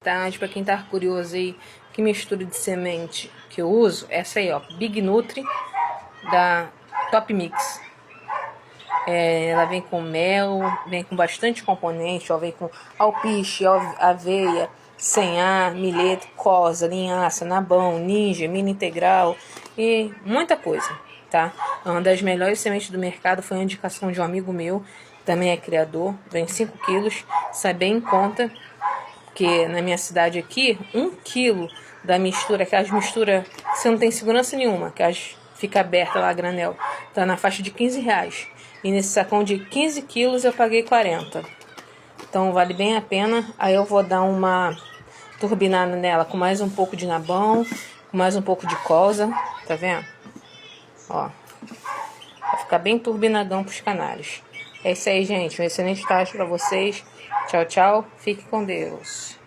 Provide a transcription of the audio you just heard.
tarde. Para quem tá curioso aí, que mistura de semente que eu uso, essa aí, ó, Big Nutri da Top Mix. Ela vem com mel, vem com bastante componente, ó, vem com alpiche, aveia, senhar, milheto, cosa, linhaça, nabão, ninja, mini integral e muita coisa, tá? Uma das melhores sementes do mercado foi uma indicação de um amigo meu, também é criador, vem 5 quilos, sai bem em conta, porque na minha cidade aqui, 1 quilo da mistura, aquelas misturas que você não tem segurança nenhuma, que fica aberta lá a granel, tá na faixa de R$15. E nesse sacão de 15 quilos eu paguei 40. Então vale bem a pena. Aí eu vou dar uma turbinada nela com mais um pouco de nabão, com mais um pouco de cosa, tá vendo? Ó, vai ficar bem turbinadão pros canários. É isso aí, gente. Um excelente tarde pra vocês. Tchau, tchau. Fique com Deus.